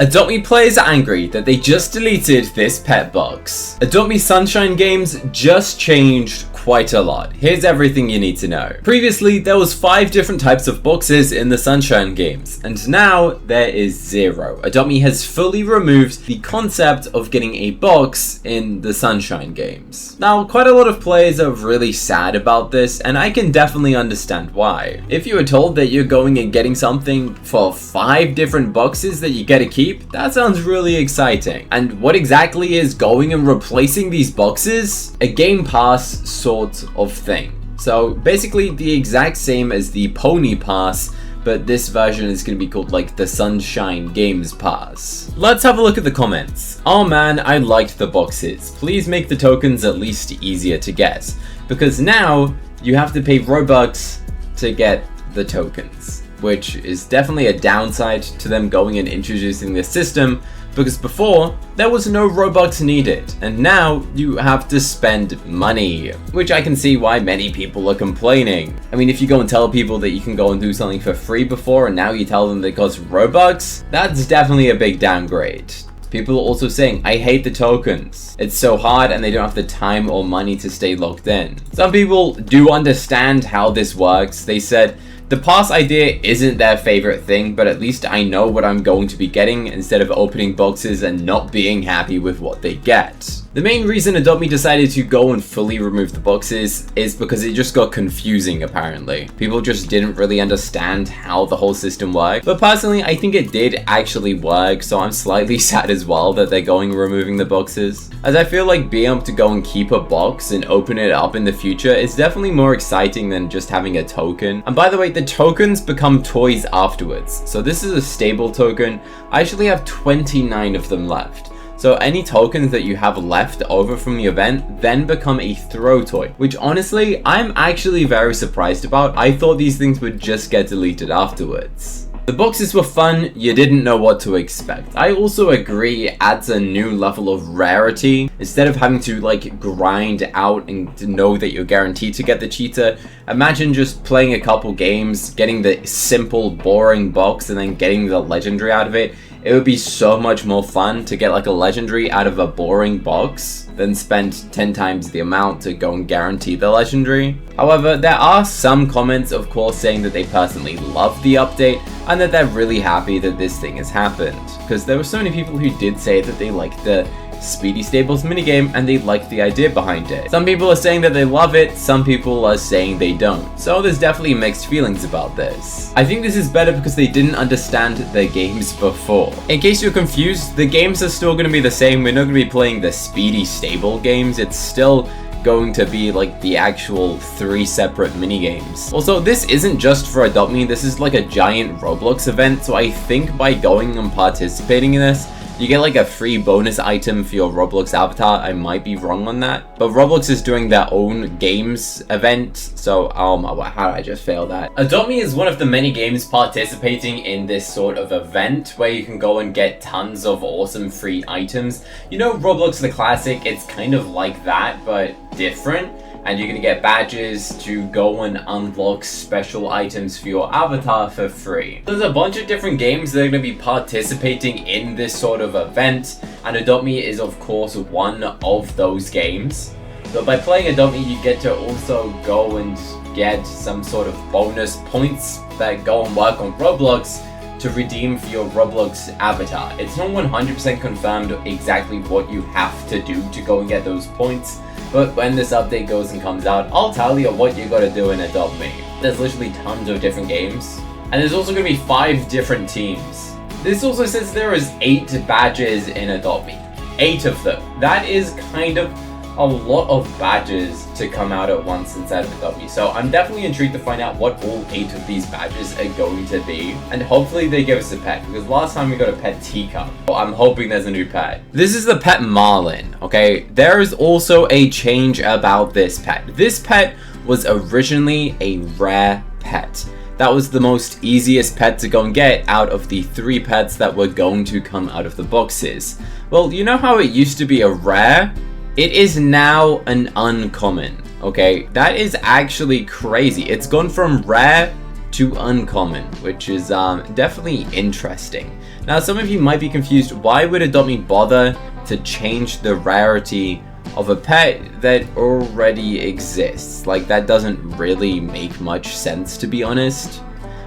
Adopt Me players are angry that they just deleted this pet box. Adopt Me Sunshine games just changed quite a lot. Here's everything you need to know. Previously, there was 5 different types of boxes in the Sunshine games, and now there is 0. Adopt Me has fully removed the concept of getting a box in the Sunshine games. Now, quite a lot of players are really sad about this, and I can definitely understand why. If you were told that you're going and getting something for 5 different boxes that you get to keep, that sounds really exciting. And what exactly is going and replacing these boxes? A Game Pass sort of thing. So basically the exact same as the Pony Pass, but this version is going to be called like the Sunshine Games Pass. Let's have a look at the comments. Oh man, I liked the boxes. Please make the tokens at least easier to get, because now you have to pay Robux to get the tokens, which is definitely a downside to them going and introducing this system, because before there was no Robux needed, and now you have to spend money, which I can see why many people are complaining. I mean, if you go and tell people that you can go and do something for free before, and now you tell them that it costs Robux, that's definitely a big downgrade. People are also saying, I hate the tokens. It's so hard and they don't have the time or money to stay logged in. Some people do understand how this works. They said, the pass idea isn't their favorite thing, but at least I know what I'm going to be getting instead of opening boxes and not being happy with what they get. The main reason Adopt Me decided to go and fully remove the boxes is because it just got confusing apparently. People just didn't really understand how the whole system worked. But personally, I think it did actually work, so I'm slightly sad as well that they're going and removing the boxes, as I feel like being able to go and keep a box and open it up in the future is definitely more exciting than just having a token. And by the way, the tokens become toys afterwards. So this is a stable token. I actually have 29 of them left. So any tokens that you have left over from the event then become a throw toy, which honestly, I'm actually very surprised about. I thought these things would just get deleted afterwards. The boxes were fun, you didn't know what to expect. I also agree it adds a new level of rarity. Instead of having to like grind out and to know that you're guaranteed to get the cheetah, imagine just playing a couple games, getting the simple, boring box and then getting the legendary out of it. It would be so much more fun to get like a legendary out of a boring box than spend 10 times the amount to go and guarantee the legendary. However, there are some comments of course saying that they personally love the update and that they're really happy that this thing has happened, because there were so many people who did say that they liked the Speedy Stables minigame and they like the idea behind it. Some people are saying that they love it, some people are saying they don't. So there's definitely mixed feelings about this. I think this is better because they didn't understand the games before. In case you're confused, the games are still going to be the same. We're not going to be playing the Speedy Stable games. It's still going to be like the actual 3 separate mini games. Also, this isn't just for Adopt Me, this is like a giant Roblox event, so I think by going and participating in this, you get like a free bonus item for your Roblox avatar. I might be wrong on that, but Roblox is doing their own games event, so how did I just fail that? Adopt Me is one of the many games participating in this sort of event where you can go and get tons of awesome free items. You know, Roblox the classic, it's kind of like that, but different. And you're going to get badges to go and unlock special items for your avatar for free. There's a bunch of different games that are going to be participating in this sort of event, and Adopt Me is of course one of those games. So by playing Adopt Me, you get to also go and get some sort of bonus points that go and work on Roblox to redeem for your Roblox avatar. It's not 100% confirmed exactly what you have to do to go and get those points, but when this update goes and comes out, I'll tell you what you gotta do in Adopt Me. There's literally tons of different games, and there's also gonna be 5 different teams. This also says there is 8 badges in Adopt Me. 8 of them. That is kind of a lot of badges to come out at once inside of Adopt Me. So I'm definitely intrigued to find out what all 8 of these badges are going to be. And hopefully they give us a pet, because last time we got a pet teacup. So I'm hoping there's a new pet. This is the pet Marlin, okay? There is also a change about this pet. This pet was originally a rare pet. That was the most easiest pet to go and get out of the 3 pets that were going to come out of the boxes. Well, you know how it used to be a rare? It is now an uncommon, okay? That is actually crazy. It's gone from rare to uncommon, which is definitely interesting. Now, some of you might be confused, why would Adopt Me bother to change the rarity of a pet that already exists? Like, that doesn't really make much sense, to be honest.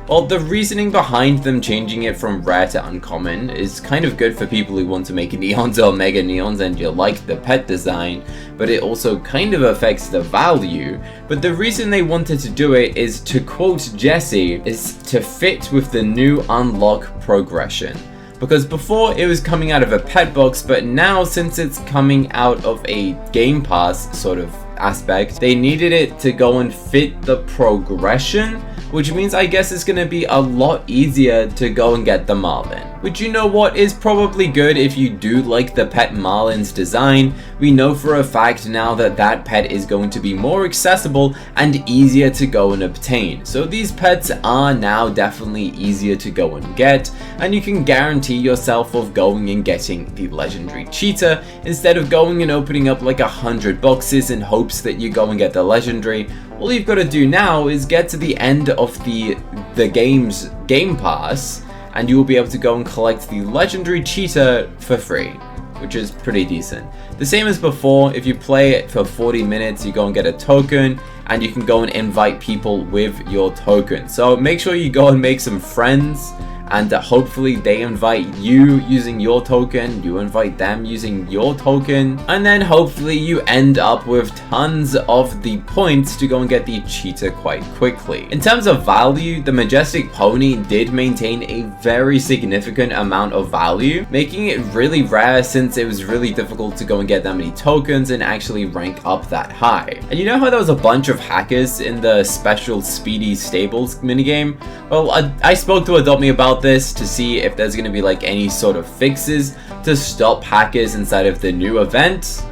Well, the reasoning behind them changing it from rare to uncommon is kind of good for people who want to make neons or mega neons and you like the pet design, but it also kind of affects the value. But the reason they wanted to do it is, to quote Jesse, is to fit with the new unlock progression. Because before it was coming out of a pet box, but now since it's coming out of a Game Pass sort of aspect, they needed it to go and fit the progression, which means I guess it's gonna be a lot easier to go and get the Marlin. Which, you know what, is probably good if you do like the pet Marlin's design. We know for a fact now that that pet is going to be more accessible and easier to go and obtain. So these pets are now definitely easier to go and get, and you can guarantee yourself of going and getting the legendary cheetah instead of going and opening up like 100 boxes in hopes that you go and get the legendary. All you've got to do now is get to the end of the game's Game Pass, and you will be able to go and collect the legendary cheetah for free, which is pretty decent. The same as before, if you play it for 40 minutes, you go and get a token, and you can go and invite people with your token. So make sure you go and make some friends, and hopefully they invite you using your token, you invite them using your token, and then hopefully you end up with tons of the points to go and get the cheetah quite quickly. In terms of value, the Majestic Pony did maintain a very significant amount of value, making it really rare since it was really difficult to go and get that many tokens and actually rank up that high. And you know how there was a bunch of hackers in the special Speedy Stables minigame? Well, I spoke to Adopt Me about this to see if there's going to be like any sort of fixes to stop hackers inside of the new event,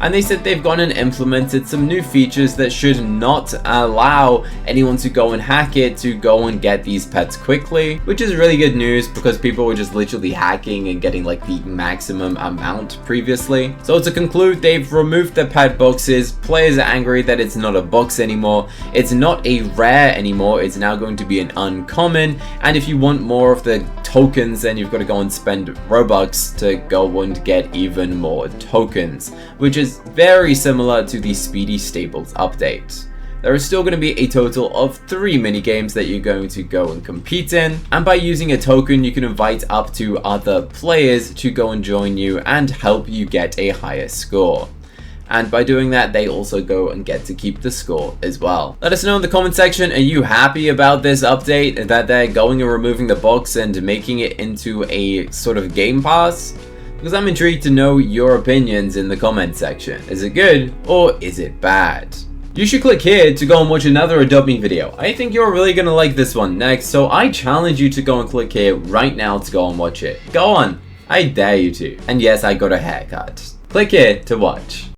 and they said they've gone and implemented some new features that should not allow anyone to go and hack it to go and get these pets quickly, which is really good news because people were just literally hacking and getting like the maximum amount previously. So to conclude, they've removed the pet boxes. Players are angry that it's not a box anymore. It's not a rare anymore. It's now going to be an uncommon, and if you want more of the tokens, then you've got to go and spend Robux to go and get even more tokens, which is very similar to the Speedy Stables update. There is still going to be a total of 3 minigames that you're going to go and compete in, and by using a token you can invite up to other players to go and join you and help you get a higher score. And by doing that, they also go and get to keep the score as well. Let us know in the comment section, are you happy about this update, that they're going and removing the box and making it into a sort of Game Pass? Because I'm intrigued to know your opinions in the comment section. Is it good or is it bad? You should click here to go and watch another Adopt Me video. I think you're really gonna like this one next, so I challenge you to go and click here right now to go and watch it. Go on, I dare you to. And yes, I got a haircut. Click here to watch.